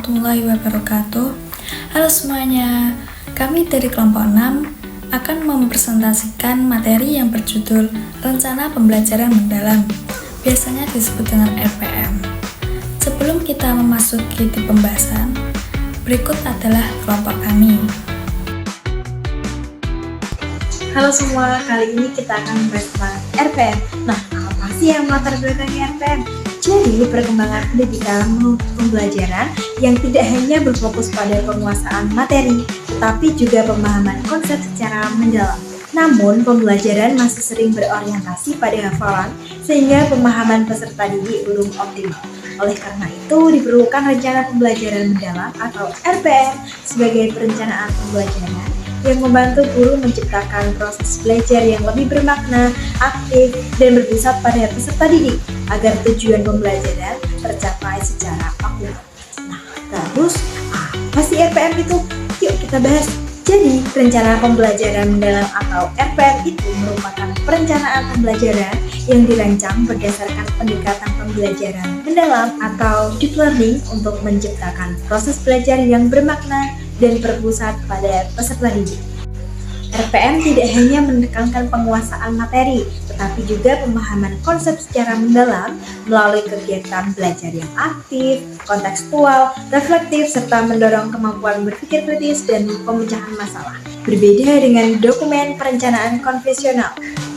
warahmatullahi wabarakatuh. Halo semuanya, kami dari kelompok 6 akan mempresentasikan materi yang berjudul Rencana Pembelajaran Mendalam, biasanya disebut dengan RPM. Sebelum kita memasuki di pembahasan, berikut adalah kelompok kami. Halo semua, kali ini kita akan membahas tentang RPM. Nah, apa sih yang melatar belakangi RPM? Jadi, perkembangan pendidikan menuntut pembelajaran yang tidak hanya berfokus pada penguasaan materi, tetapi juga pemahaman konsep secara mendalam. Namun, pembelajaran masih sering berorientasi pada hafalan, sehingga pemahaman peserta didik belum optimal. Oleh karena itu, diperlukan rencana pembelajaran mendalam atau RPM sebagai perencanaan pembelajaran yang membantu guru menciptakan proses belajar yang lebih bermakna, aktif, dan berpusat pada peserta didik agar tujuan pembelajaran tercapai secara optimal. Nah, terus apa sih RPM itu? Yuk kita bahas. Jadi, rencana pembelajaran mendalam atau RPM itu merupakan perencanaan pembelajaran yang dirancang berdasarkan pendekatan pembelajaran mendalam atau deep learning untuk menciptakan proses belajar yang bermakna dan berpusat pada peserta didik. RPM tidak hanya menekankan penguasaan materi, tetapi juga pemahaman konsep secara mendalam melalui kegiatan belajar yang aktif, kontekstual, reflektif, serta mendorong kemampuan berpikir kritis dan pemecahan masalah. Berbeda dengan dokumen perencanaan konvensional,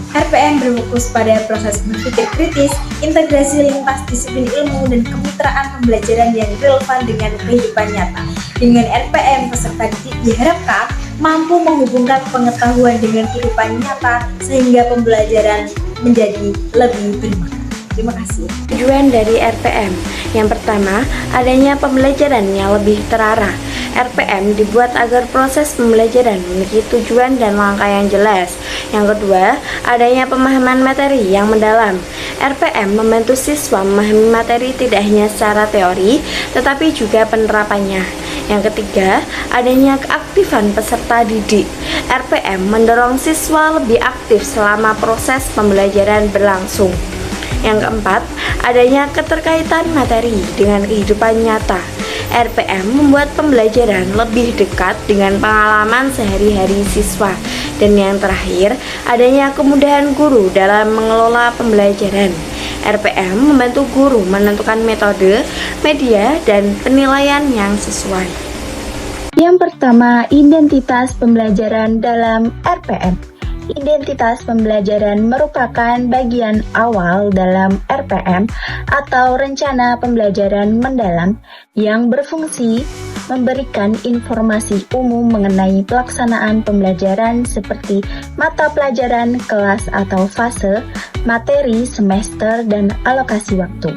RPM berfokus pada proses berpikir kritis, integrasi lintas disiplin ilmu, dan kemitraan pembelajaran yang relevan dengan kehidupan nyata. Dengan RPM, peserta didik diharapkan mampu menghubungkan pengetahuan dengan kehidupan nyata sehingga pembelajaran menjadi lebih bermakna. Terima kasih. Tujuan dari RPM. Yang pertama, adanya pembelajaran yang lebih terarah. RPM dibuat agar proses pembelajaran memiliki tujuan dan langkah yang jelas. Yang kedua, adanya pemahaman materi yang mendalam. RPM membantu siswa memahami materi tidak hanya secara teori, tetapi juga penerapannya. Yang ketiga, adanya keaktifan peserta didik. RPM mendorong siswa lebih aktif selama proses pembelajaran berlangsung. Yang keempat, adanya keterkaitan materi dengan kehidupan nyata. RPM membuat pembelajaran lebih dekat dengan pengalaman sehari-hari siswa. Dan yang terakhir, adanya kemudahan guru dalam mengelola pembelajaran. RPM membantu guru menentukan metode, media, dan penilaian yang sesuai. Yang pertama, identitas pembelajaran dalam RPM. Identitas pembelajaran merupakan bagian awal dalam RPM atau rencana pembelajaran mendalam yang berfungsi memberikan informasi umum mengenai pelaksanaan pembelajaran seperti mata pelajaran, kelas atau fase, materi, semester, dan alokasi waktu.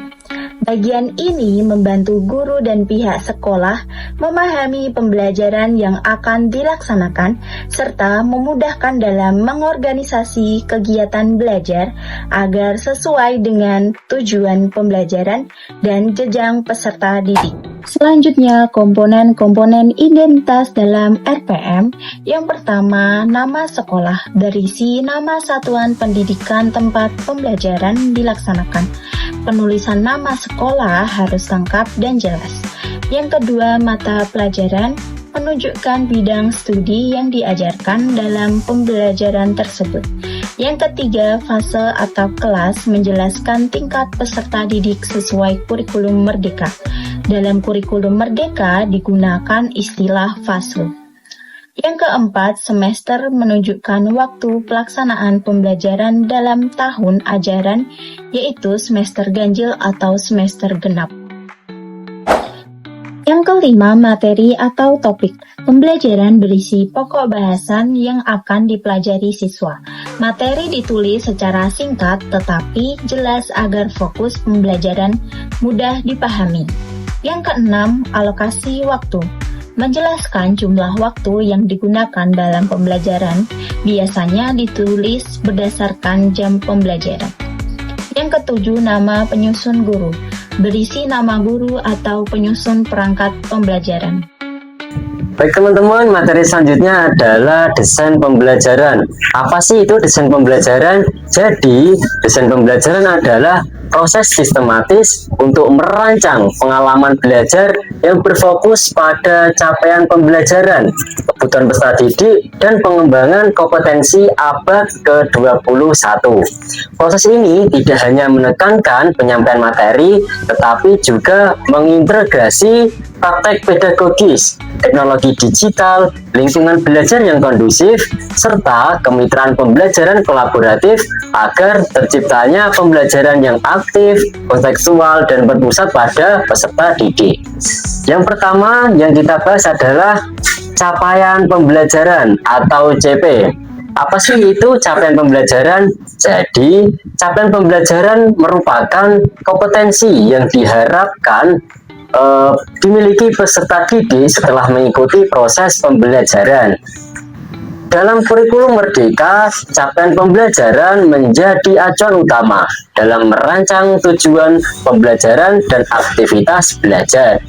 Bagian ini membantu guru dan pihak sekolah memahami pembelajaran yang akan dilaksanakan serta memudahkan dalam mengorganisasi kegiatan belajar agar sesuai dengan tujuan pembelajaran dan jenjang peserta didik. Selanjutnya, komponen-komponen identitas dalam RPM. Yang pertama, nama sekolah berisi nama satuan pendidikan tempat pembelajaran dilaksanakan. Penulisan nama sekolah harus lengkap dan jelas. Yang kedua, mata pelajaran menunjukkan bidang studi yang diajarkan dalam pembelajaran tersebut. Yang ketiga, fase atau kelas menjelaskan tingkat peserta didik sesuai kurikulum merdeka. Dalam kurikulum merdeka digunakan istilah fase. Yang keempat, semester menunjukkan waktu pelaksanaan pembelajaran dalam tahun ajaran, yaitu semester ganjil atau semester genap. Yang kelima, materi atau topik. Pembelajaran berisi pokok bahasan yang akan dipelajari siswa. Materi ditulis secara singkat tetapi jelas agar fokus pembelajaran mudah dipahami. Yang keenam, alokasi waktu. Menjelaskan jumlah waktu yang digunakan dalam pembelajaran, biasanya ditulis berdasarkan jam pembelajaran. Yang ketujuh, nama penyusun guru. Berisi nama guru atau penyusun perangkat pembelajaran. Baik teman-teman, materi selanjutnya adalah desain pembelajaran. Apa sih itu desain pembelajaran? Jadi, desain pembelajaran adalah proses sistematis untuk merancang pengalaman belajar yang berfokus pada capaian pembelajaran, kebutuhan peserta didik, dan pengembangan kompetensi abad ke-21. Proses ini tidak hanya menekankan penyampaian materi, tetapi juga mengintegrasi praktek pedagogis, teknologi digital, lingkungan belajar yang kondusif, serta kemitraan pembelajaran kolaboratif agar terciptanya pembelajaran yang aktif, kontekstual, dan berpusat pada peserta didik. Yang pertama yang kita bahas adalah capaian pembelajaran atau CP. Apa sih itu capaian pembelajaran? Jadi, capaian pembelajaran merupakan kompetensi yang diharapkan dimiliki peserta didik setelah mengikuti proses pembelajaran. Dalam kurikulum Merdeka, capaian pembelajaran menjadi acuan utama dalam merancang tujuan pembelajaran dan aktivitas belajar.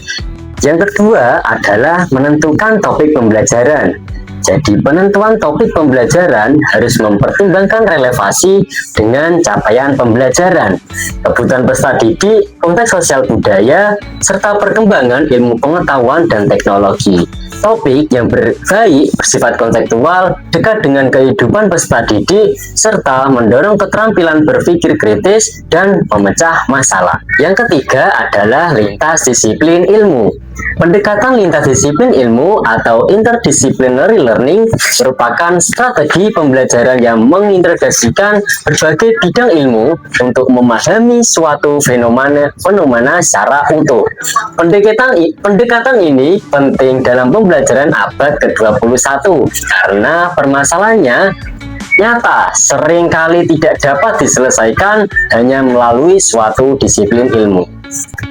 Yang kedua adalah menentukan topik pembelajaran. Jadi, penentuan topik pembelajaran harus mempertimbangkan relevasi dengan capaian pembelajaran, kebutuhan peserta didik, konteks sosial budaya, serta perkembangan ilmu pengetahuan dan teknologi. Topik yang baik bersifat konseptual, dekat dengan kehidupan peserta didik, serta mendorong keterampilan berpikir kritis dan memecah masalah. Yang ketiga adalah lintas disiplin ilmu. Pendekatan lintas disiplin ilmu atau interdisciplinary learning merupakan strategi pembelajaran yang mengintegrasikan berbagai bidang ilmu untuk memahami suatu fenomena secara utuh. Pendekatan ini penting dalam pembelajaran abad ke-21 karena permasalahannya nyata seringkali tidak dapat diselesaikan hanya melalui suatu disiplin ilmu.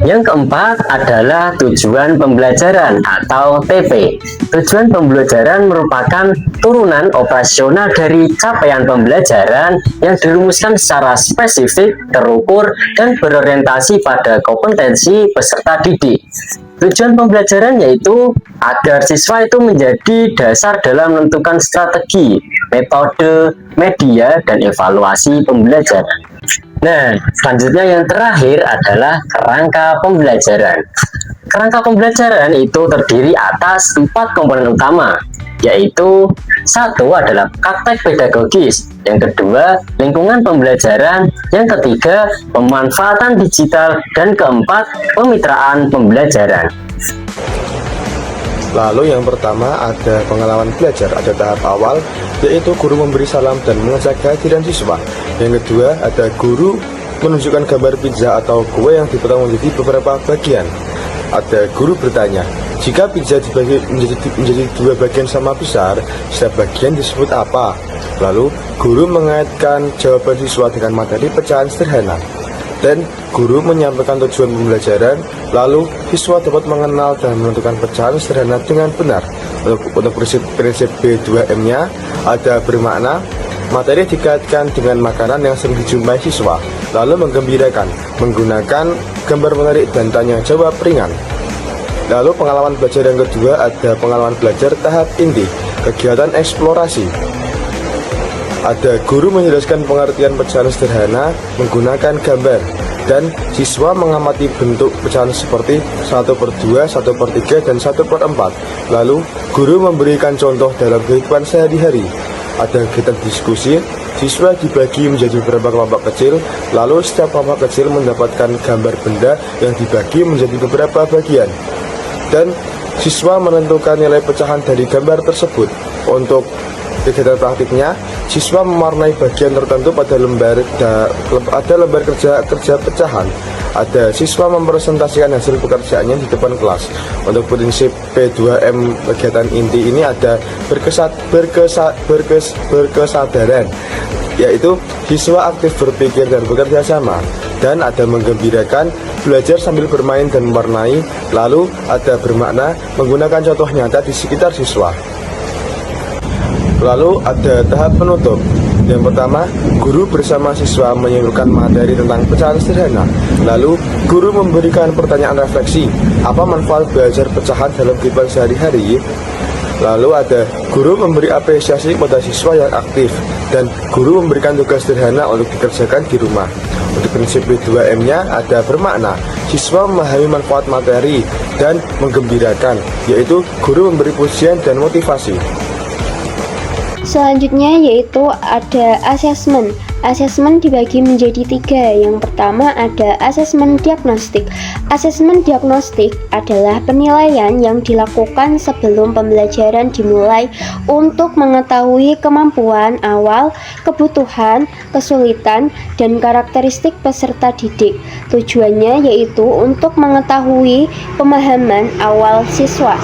Yang keempat adalah tujuan pembelajaran atau TP. Tujuan pembelajaran merupakan turunan operasional dari capaian pembelajaran yang dirumuskan secara spesifik, terukur, dan berorientasi pada kompetensi peserta didik. Tujuan pembelajaran yaitu agar siswa itu menjadi dasar dalam menentukan strategi, metode, media, dan evaluasi pembelajaran. Nah, selanjutnya yang terakhir adalah kerangka pembelajaran. Kerangka pembelajaran itu terdiri atas 4 komponen utama, yaitu 1 adalah praktek pedagogis, yang kedua lingkungan pembelajaran, yang ketiga pemanfaatan digital, dan keempat pemitraan pembelajaran. Lalu yang pertama ada pengalaman belajar, ada tahap awal yaitu guru memberi salam dan mengajak kehadiran siswa. Yang kedua ada guru menunjukkan gambar pizza atau kue yang dipotong menjadi beberapa bagian. Ada guru bertanya, jika pizza dibagi menjadi 2 bagian sama besar, setiap bagian disebut apa? Lalu guru mengaitkan jawaban siswa dengan materi pecahan sederhana. Dan guru menyampaikan tujuan pembelajaran, lalu siswa dapat mengenal dan menentukan pecahan sederhana dengan benar. Untuk prinsip B2M-nya ada bermakna materi dikaitkan dengan makanan yang sering dijumpai siswa, lalu menggembirakan menggunakan gambar menarik dan tanya jawab ringan. Lalu pengalaman belajar yang kedua ada pengalaman belajar tahap inti, kegiatan eksplorasi. Ada guru menjelaskan pengertian pecahan sederhana menggunakan gambar, dan siswa mengamati bentuk pecahan seperti 1/2, 1/3, dan 1/4. Lalu guru memberikan contoh dalam kehidupan sehari-hari. Ada kegiatan diskusi, siswa dibagi menjadi beberapa kelompok kecil, lalu setiap kelompok kecil mendapatkan gambar benda yang dibagi menjadi beberapa bagian. Dan siswa menentukan nilai pecahan dari gambar tersebut. Untuk kegiatan praktiknya, siswa mewarnai bagian tertentu pada lembar kerja pecahan. Ada siswa mempresentasikan hasil pekerjaannya di depan kelas. Untuk prinsip P2M kegiatan inti ini ada berkesadaran, yaitu siswa aktif berpikir dan bekerja sama. Dan ada menggembirakan, belajar sambil bermain dan mewarnai. Lalu ada bermakna, menggunakan contoh nyata di sekitar siswa. Lalu ada tahap penutup. Yang pertama, guru bersama siswa menyimpulkan materi tentang pecahan sederhana. Lalu, guru memberikan pertanyaan refleksi, apa manfaat belajar pecahan dalam kehidupan sehari-hari? Lalu ada guru memberi apresiasi kepada siswa yang aktif, dan guru memberikan tugas sederhana untuk dikerjakan di rumah. Untuk prinsip P2M-nya ada bermakna siswa memahami manfaat materi dan menggembirakan, yaitu guru memberi pujian dan motivasi. Selanjutnya yaitu ada asesmen. Asesmen dibagi menjadi 3. Yang pertama ada asesmen diagnostik. Asesmen diagnostik adalah penilaian yang dilakukan sebelum pembelajaran dimulai untuk mengetahui kemampuan awal, kebutuhan, kesulitan, dan karakteristik peserta didik. Tujuannya yaitu untuk mengetahui pemahaman awal siswa.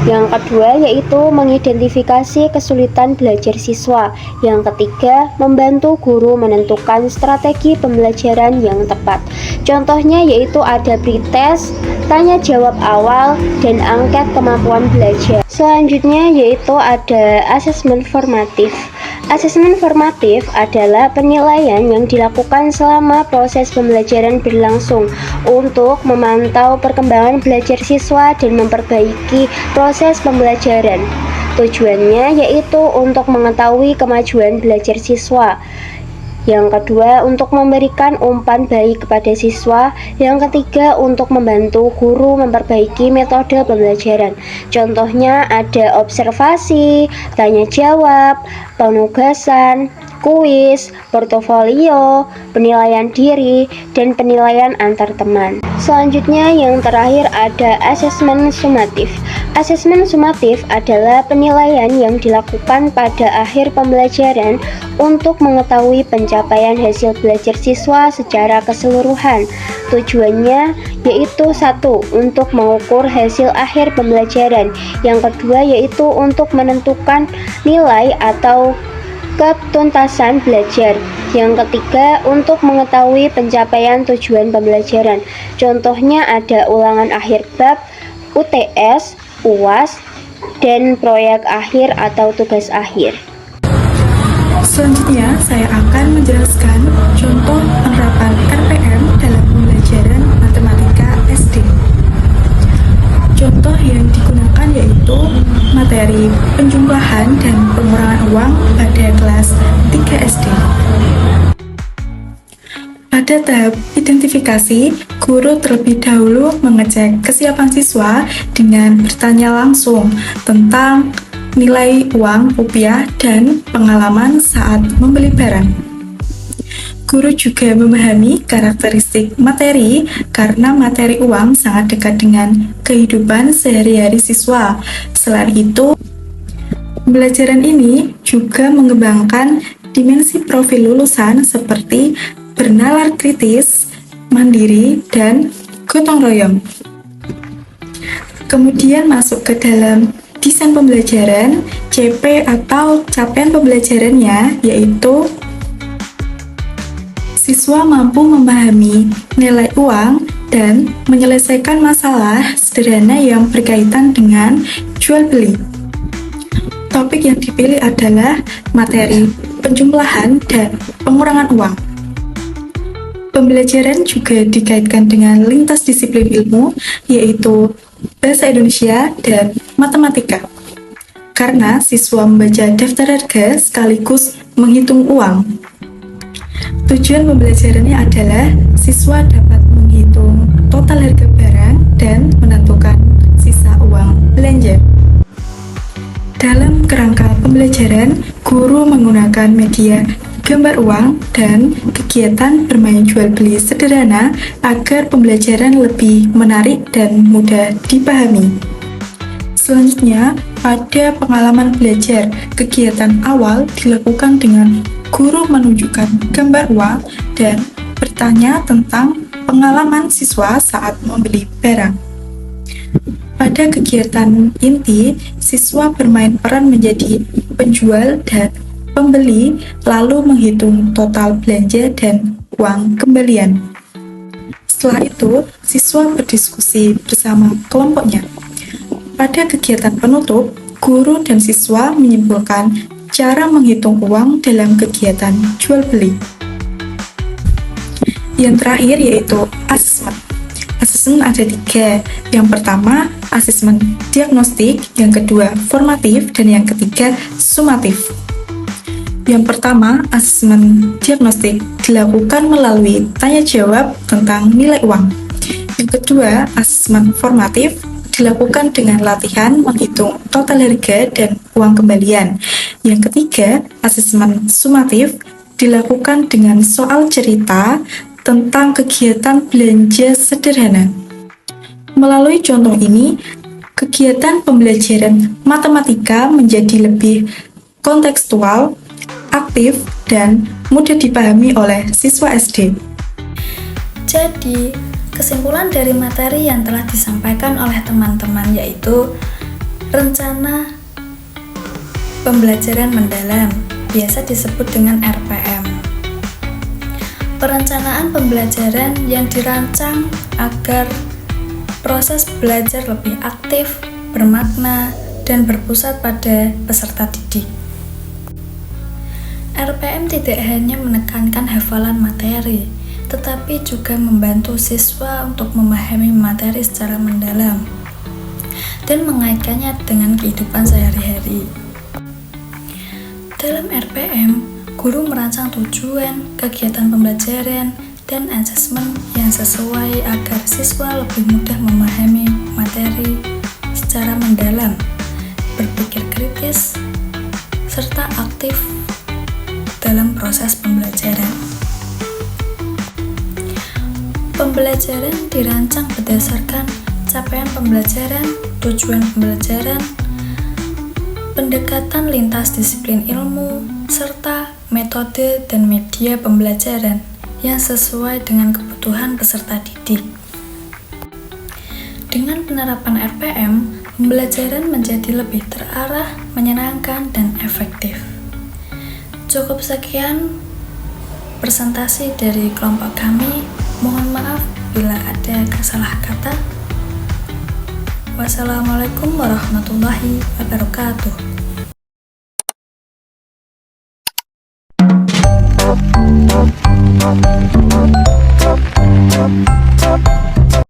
Yang kedua yaitu mengidentifikasi kesulitan belajar siswa. Yang ketiga, membantu guru menentukan strategi pembelajaran yang tepat. Contohnya yaitu ada pretest, tanya jawab awal, dan angket kemampuan belajar. Selanjutnya yaitu ada asesmen formatif. Asesmen formatif adalah penilaian yang dilakukan selama proses pembelajaran berlangsung untuk memantau perkembangan belajar siswa dan memperbaiki proses pembelajaran. Tujuannya yaitu untuk mengetahui kemajuan belajar siswa. Yang kedua, untuk memberikan umpan baik kepada siswa. Yang ketiga, untuk membantu guru memperbaiki metode pembelajaran. Contohnya ada observasi, tanya jawab, penugasan, kuis, portofolio, penilaian diri, dan penilaian antar teman. Selanjutnya yang terakhir ada asesmen sumatif. Asesmen sumatif adalah penilaian yang dilakukan pada akhir pembelajaran untuk mengetahui pencapaian hasil belajar siswa secara keseluruhan. Tujuannya yaitu 1. Untuk mengukur hasil akhir pembelajaran. Yang kedua yaitu untuk menentukan nilai atau ketuntasan belajar. Yang ketiga, untuk mengetahui pencapaian tujuan pembelajaran. Contohnya ada ulangan akhir bab, UTS, UAS, dan proyek akhir atau tugas akhir. Selanjutnya, saya akan menjelaskan contoh penerapan RPM dalam pembelajaran matematika SD. Contoh yang digunakan yaitu materi penjumlahan dan pengurangan uang pada kelas 3 SD. Pada tahap identifikasi, guru terlebih dahulu mengecek kesiapan siswa dengan bertanya langsung tentang nilai uang rupiah dan pengalaman saat membeli barang. Guru juga memahami karakteristik materi karena materi uang sangat dekat dengan kehidupan sehari-hari siswa. Selain itu, pembelajaran ini juga mengembangkan dimensi profil lulusan seperti bernalar kritis, mandiri, dan gotong royong. Kemudian masuk ke dalam desain pembelajaran, CP atau capaian pembelajarannya yaitu siswa mampu memahami nilai uang dan menyelesaikan masalah sederhana yang berkaitan dengan jual beli. Topik yang dipilih adalah materi penjumlahan dan pengurangan uang. Pembelajaran juga dikaitkan dengan lintas disiplin ilmu, yaitu bahasa Indonesia dan matematika. Karena siswa membaca daftar harga sekaligus menghitung uang. Tujuan pembelajarannya adalah siswa dapat menghitung total harga barang dan menentukan sisa uang belanja. Dalam kerangka pembelajaran, guru menggunakan media gambar uang dan kegiatan bermain jual beli sederhana agar pembelajaran lebih menarik dan mudah dipahami. Selanjutnya, pada pengalaman belajar, kegiatan awal dilakukan dengan guru menunjukkan gambar uang dan bertanya tentang pengalaman siswa saat membeli barang. Pada kegiatan inti, siswa bermain peran menjadi penjual dan pembeli, lalu menghitung total belanja dan uang kembalian. Setelah itu, siswa berdiskusi bersama kelompoknya. Pada kegiatan penutup, guru dan siswa menyimpulkan cara menghitung uang dalam kegiatan jual beli. Yang terakhir yaitu asesmen. Asesmen ada 3. Yang pertama, asesmen diagnostik, yang kedua, formatif, dan yang ketiga, sumatif. Yang pertama, asesmen diagnostik dilakukan melalui tanya jawab tentang nilai uang. Yang kedua, asesmen formatif dilakukan dengan latihan menghitung total harga dan uang kembalian. Yang ketiga, asesmen sumatif dilakukan dengan soal cerita tentang kegiatan belanja sederhana. Melalui contoh ini, kegiatan pembelajaran matematika menjadi lebih kontekstual, aktif, dan mudah dipahami oleh siswa SD. Jadi, kesimpulan dari materi yang telah disampaikan oleh teman-teman yaitu rencana pembelajaran mendalam, biasa disebut dengan RPM. Perencanaan pembelajaran yang dirancang agar proses belajar lebih aktif, bermakna, dan berpusat pada peserta didik. RPM tidak hanya menekankan hafalan materi, tetapi juga membantu siswa untuk memahami materi secara mendalam dan mengaitkannya dengan kehidupan sehari-hari. Dalam RPM, guru merancang tujuan, kegiatan pembelajaran, dan asesmen yang sesuai agar siswa lebih mudah memahami materi secara mendalam, berpikir kritis, serta aktif dalam proses pembelajaran. Pembelajaran dirancang berdasarkan capaian pembelajaran, tujuan pembelajaran, pendekatan lintas disiplin ilmu, serta metode dan media pembelajaran yang sesuai dengan kebutuhan peserta didik. Dengan penerapan RPM, pembelajaran menjadi lebih terarah, menyenangkan, dan efektif. Cukup sekian presentasi dari kelompok kami. Mohon maaf bila ada salah kata. Wassalamualaikum warahmatullahi wabarakatuh.